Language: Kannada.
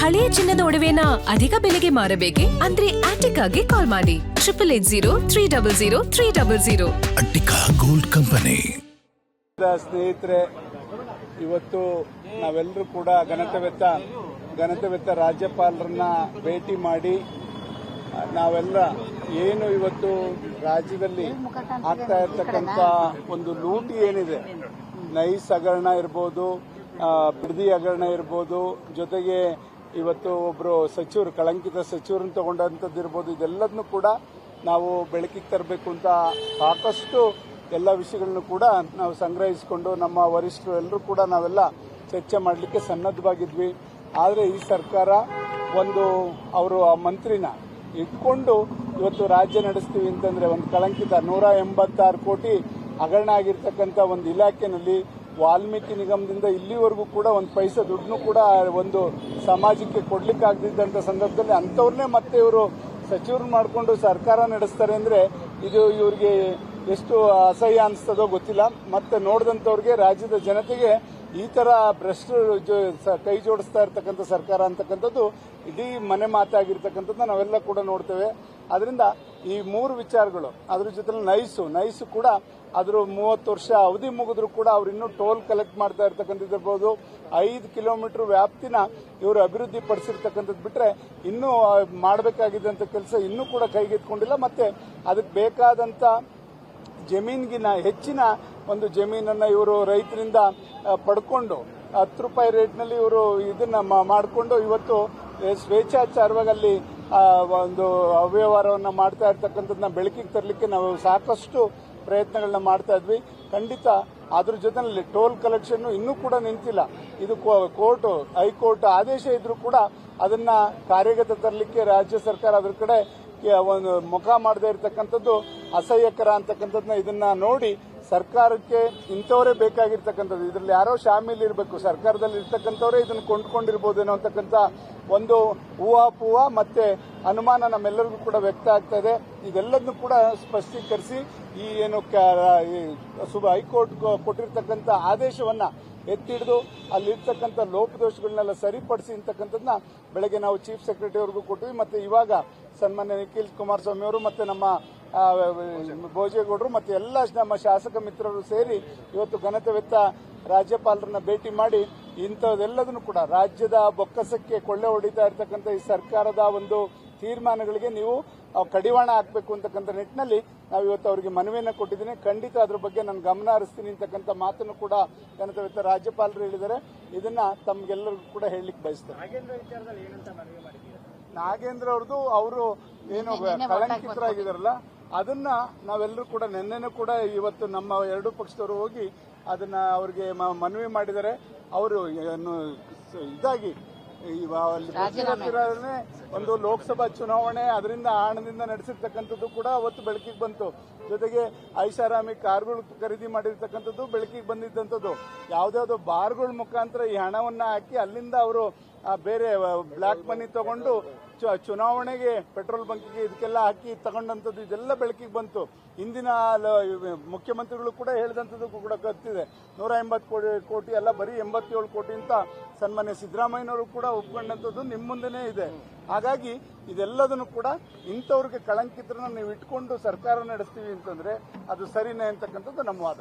ಹಳೆಯ ಚಿನ್ನದ ಒಡವೆನ ಅಧಿಕ ಬೆಲೆಗೆ ಮಾರಬೇಕೆ ಅಂದ್ರೆ ಆಟಿಕಾಗೆ ಕಾಲ್ ಮಾಡಿ 880300 ಅಟ್ಟಿಕಾ ಗೋಲ್ಡ್ ಕಂಪನಿ. ಸ್ನೇಹಿತರೆ, ಇವತ್ತು ನಾವೆಲ್ಲರೂ ಕೂಡ ಘನತೆವೆತ್ತ ರಾಜ್ಯಪಾಲರನ್ನ ಭೇಟಿ ಮಾಡಿ ನಾವೆಲ್ಲ ಏನು ಇವತ್ತು ರಾಜ್ಯದಲ್ಲಿ ಆಗ್ತಾ ಇರ್ತಕ್ಕಂಥ ಒಂದು ಲೂಟಿ ಏನಿದೆ, ನೈಸ್ ಹಗರಣ ಇರ್ಬೋದು, ಬಿಡದಿ ಹಗರಣ ಇರ್ಬೋದು, ಜೊತೆಗೆ ಇವತ್ತು ಒಬ್ಬರು ಸಚಿವರು ಕಳಂಕಿತ ಸಚಿವರನ್ನು ತಗೊಂಡಂಥದ್ದು ಇರ್ಬೋದು, ಇದೆಲ್ಲದನ್ನು ಕೂಡ ನಾವು ಬೆಳಕಿಗೆ ತರಬೇಕು ಅಂತ ಸಾಕಷ್ಟು ಎಲ್ಲ ವಿಷಯಗಳನ್ನು ಕೂಡ ನಾವು ಸಂಗ್ರಹಿಸಿಕೊಂಡು ನಮ್ಮ ವರಿಷ್ಠರು ಎಲ್ಲರೂ ಕೂಡ ನಾವೆಲ್ಲ ಚರ್ಚೆ ಮಾಡಲಿಕ್ಕೆ ಸನ್ನದ್ಧವಾಗಿದ್ವಿ. ಆದರೆ ಈ ಸರ್ಕಾರ ಒಂದು ಅವರು ಆ ಮಂತ್ರಿನ ಇಟ್ಕೊಂಡು ಇವತ್ತು ರಾಜ್ಯ ನಡೆಸ್ತೀವಿ ಅಂತಂದ್ರೆ ಒಂದು ಕಳಂಕಿತ 186 ಕೋಟಿ ಹಗರಣ ಆಗಿರ್ತಕ್ಕಂಥ ಒಂದು ಇಲಾಖೆನಲ್ಲಿ ವಾಲ್ಮೀಕಿ ನಿಗಮದಿಂದ ಇಲ್ಲಿವರೆಗೂ ಕೂಡ ಒಂದು ಪೈಸೆ ದುಡ್ಡನ್ನು ಕೂಡ ಒಂದು ಸಮಾಜಕ್ಕೆ ಕೊಡ್ಲಿಕ್ಕಾಗದಿದ್ದಂಥ ಸಂದರ್ಭದಲ್ಲಿ ಅಂಥವ್ರನ್ನೇ ಮತ್ತೆ ಇವರು ಸಚಿವರು ಮಾಡಿಕೊಂಡು ಸರ್ಕಾರ ನಡೆಸ್ತಾರೆ ಅಂದ್ರೆ ಇದು ಇವರಿಗೆ ಎಷ್ಟು ಅಸಹ್ಯ ಅನಿಸ್ತದೋ ಗೊತ್ತಿಲ್ಲ. ಮತ್ತೆ ನೋಡಿದಂಥವ್ರಿಗೆ, ರಾಜ್ಯದ ಜನತೆಗೆ ಈ ತರ ಭ್ರಷ್ಟರು ಕೈ ಜೋಡಿಸ್ತಾ ಇರ್ತಕ್ಕಂಥ ಸರ್ಕಾರ ಅಂತಕ್ಕಂಥದ್ದು ಇಡೀ ಮನೆ ಮಾತಾಗಿರ್ತಕ್ಕಂಥದ್ದು ನಾವೆಲ್ಲ ಕೂಡ ನೋಡ್ತೇವೆ. ಅದರಿಂದ ಈ 3 ವಿಚಾರಗಳು, ಅದ್ರ ಜೊತೆ ನೈಸು ಕೂಡ ಅದ್ರ 30 ವರ್ಷ ಅವಧಿ ಮುಗಿದ್ರು ಕೂಡ ಅವ್ರು ಇನ್ನೂ ಟೋಲ್ ಕಲೆಕ್ಟ್ ಮಾಡ್ತಾ ಇರ್ತಕ್ಕಂಥದ್ದಿರ್ಬೋದು, 5 ಕಿಲೋಮೀಟರ್ ವ್ಯಾಪ್ತಿನ ಇವರು ಅಭಿವೃದ್ಧಿ ಪಡಿಸಿರ್ತಕ್ಕಂಥದ್ದು ಬಿಟ್ರೆ ಇನ್ನೂ ಮಾಡಬೇಕಾಗಿದ್ದಂಥ ಕೆಲಸ ಇನ್ನೂ ಕೂಡ ಕೈಗೆತ್ಕೊಂಡಿಲ್ಲ. ಮತ್ತೆ ಅದಕ್ಕೆ ಬೇಕಾದಂತ ಜಮೀನಿಗಿನ ಹೆಚ್ಚಿನ ಒಂದು ಜಮೀನನ್ನ ಇವರು ರೈತರಿಂದ ಪಡ್ಕೊಂಡು 10 ರೂಪಾಯಿ ರೇಟ್ನಲ್ಲಿ ಇವರು ಇದನ್ನ ಮಾಡಿಕೊಂಡು ಇವತ್ತು ಸ್ವೇಚ್ಛಾಚಾರವಾಗಿ ಅಲ್ಲಿ ಒಂದು ಅವ್ಯವಹಾರವನ್ನು ಮಾಡ್ತಾ ಇರ್ತಕ್ಕಂಥದ್ದನ್ನ ಬೆಳಕಿಗೆ ತರಲಿಕ್ಕೆ ನಾವು ಸಾಕಷ್ಟು ಪ್ರಯತ್ನಗಳನ್ನ ಮಾಡ್ತಾ ಇದ್ವಿ. ಖಂಡಿತ ಅದ್ರ ಜೊತೆಯಲ್ಲಿ ಟೋಲ್ ಕಲೆಕ್ಷನ್ ಇನ್ನೂ ಕೂಡ ನಿಂತಿಲ್ಲ. ಇದು ಹೈಕೋರ್ಟ್ ಆದೇಶ ಇದ್ರೂ ಕೂಡ ಅದನ್ನ ಕಾರ್ಯಗತ ತರಲಿಕ್ಕೆ ರಾಜ್ಯ ಸರ್ಕಾರ ಅದ್ರ ಕಡೆ ಒಂದು ಮುಖ ಮಾಡದೇ ಇರತಕ್ಕಂಥದ್ದು ಅಸಹ್ಯಕರ ಅಂತಕ್ಕಂಥದ್ದನ್ನ ಇದನ್ನ ನೋಡಿ ಸರ್ಕಾರಕ್ಕೆ ಇಂಥವರೇ ಬೇಕಾಗಿರ್ತಕ್ಕಂಥದ್ದು, ಇದರಲ್ಲಿ ಯಾರೋ ಶಾಮೀಲ್ ಇರಬೇಕು, ಸರ್ಕಾರದಲ್ಲಿ ಇರ್ತಕ್ಕಂಥವರೇ ಇದನ್ನು ಕೊಂಡ್ಕೊಂಡಿರ್ಬೋದೇನೋ ಅಂತಕ್ಕಂಥ ಒಂದು ಊಹಾಪೂಹ ಮತ್ತೆ ಅನುಮಾನ ನಮ್ಮೆಲ್ಲರಿಗೂ ಕೂಡ ವ್ಯಕ್ತ ಆಗ್ತಾ ಇದೆ. ಇದೆಲ್ಲದನ್ನು ಕೂಡ ಸ್ಪಷ್ಟೀಕರಿಸಿ ಈ ಏನು ಹೈಕೋರ್ಟ್ ಕೊಟ್ಟಿರ್ತಕ್ಕಂಥ ಆದೇಶವನ್ನ ಎತ್ತಿಡಿದು ಅಲ್ಲಿರ್ತಕ್ಕಂಥ ಲೋಪದೋಷಗಳನ್ನೆಲ್ಲ ಸರಿಪಡಿಸಿ ಅಂತಕ್ಕಂಥದ್ದನ್ನ ಬೆಳಗ್ಗೆ ನಾವು ಚೀಫ್ ಸೆಕ್ರೆಟರಿ ಅವ್ರಿಗೂ ಕೊಟ್ವಿ. ಮತ್ತೆ ಇವಾಗ ಸನ್ಮಾನ್ಯ ನಿಖಿಲ್ ಕುಮಾರಸ್ವಾಮಿ ಅವರು ಮತ್ತೆ ನಮ್ಮ ಭೋಜೇಗೌಡರು ಮತ್ತೆ ಎಲ್ಲ ನಮ್ಮ ಶಾಸಕ ಮಿತ್ರರು ಸೇರಿ ಇವತ್ತು ಘನತೆವೆತ್ತ ರಾಜ್ಯಪಾಲರನ್ನ ಭೇಟಿ ಮಾಡಿ ಇಂಥದ್ದೆಲ್ಲದನ್ನು ಕೂಡ ರಾಜ್ಯದ ಬೊಕ್ಕಸಕ್ಕೆ ಕೊಳ್ಳೆ ಹೊಡಿತಾ ಇರ್ತಕ್ಕಂಥ ಈ ಸರ್ಕಾರದ ಒಂದು ತೀರ್ಮಾನಗಳಿಗೆ ನೀವು ಕಡಿವಾಣ ಹಾಕಬೇಕು ಅಂತಕ್ಕಂಥ ನಿಟ್ಟಿನಲ್ಲಿ ನಾವು ಇವತ್ತು ಅವರಿಗೆ ಮನವಿಯನ್ನು ಕೊಟ್ಟಿದ್ದೀನಿ. ಖಂಡಿತ ಅದ್ರ ಬಗ್ಗೆ ನಾನು ಗಮನ ಹರಿಸ್ತೀನಿ ಅಂತಕ್ಕಂಥ ಮಾತನ್ನು ಕೂಡ ಘನತೆವೆತ್ತ ರಾಜ್ಯಪಾಲರು ಹೇಳಿದ್ದಾರೆ. ಇದನ್ನ ತಮ್ಗೆಲ್ಲರಿಗೂ ಕೂಡ ಹೇಳಲಿಕ್ಕೆ ಬಯಸ್ತಾರೆ. ನಾಗೇಂದ್ರ ಅವ್ರದ್ದು ಅವರು ಏನು ಕಳಂಕಿತರಾಗಿದಾರಲ್ಲ ಅದನ್ನ ನಾವೆಲ್ಲರೂ ಕೂಡ ನಿನ್ನೆನೂ ಕೂಡ ಇವತ್ತು ನಮ್ಮ 2 ಪಕ್ಷದವರು ಹೋಗಿ ಅದನ್ನ ಅವ್ರಿಗೆ ಮನವಿ ಮಾಡಿದ್ದಾರೆ. ಅವರು ಇದಾಗಿ ಒಂದು ಲೋಕಸಭಾ ಚುನಾವಣೆ ಅದರಿಂದ ಹಣದಿಂದ ನಡೆಸಿರ್ತಕ್ಕಂಥದ್ದು ಕೂಡ ಅವತ್ತು ಬೆಳಕಿಗೆ ಬಂತು. ಜೊತೆಗೆ ಐಷಾರಾಮಿ ಕಾರ್ಗಳು ಖರೀದಿ ಮಾಡಿರ್ತಕ್ಕಂಥದ್ದು ಬೆಳಕಿಗೆ ಬಂದಿದ್ದಂಥದ್ದು. ಯಾವ್ದಾವ್ದೋ ಬಾರ್ಗಳ ಮುಖಾಂತರ ಈ ಹಣವನ್ನ ಹಾಕಿ ಅಲ್ಲಿಂದ ಅವರು ಬೇರೆ ಬ್ಲಾಕ್ ಮನಿ ತಗೊಂಡು ಚುನಾವಣೆಗೆ ಪೆಟ್ರೋಲ್ ಬಂಕಿಗೆ ಇದಕ್ಕೆಲ್ಲ ಹಾಕಿ ತಗೊಂಡಂಥದ್ದು ಇದೆಲ್ಲ ಬೆಳಕಿಗೆ ಬಂತು. ಇಂದಿನ ಮುಖ್ಯಮಂತ್ರಿಗಳು ಕೂಡ ಹೇಳಿದಂಥದ್ದು ಕೂಡ ಗೊತ್ತಿದೆ. 180 ಕೋಟಿ ಅಲ್ಲ, ಬರೀ 87 ಕೋಟಿ ಅಂತ ಸನ್ಮಾನ್ಯ ಸಿದ್ದರಾಮಯ್ಯನವರು ಕೂಡ ಒಪ್ಕೊಂಡಂಥದ್ದು ನಿಮ್ಮ ಮುಂದೆನೇ ಇದೆ. ಹಾಗಾಗಿ ಇದೆಲ್ಲದನ್ನು ಕೂಡ ಇಂಥವ್ರಿಗೆ ಕಳಂಕಿತರನ್ನ ನೀವು ಇಟ್ಕೊಂಡು ಸರ್ಕಾರ ನಡೆಸ್ತೀವಿ ಅಂತಂದ್ರೆ ಅದು ಸರಿನೇ ಅಂತಕ್ಕಂಥದ್ದು ನಮ್ಮ ವಾದ.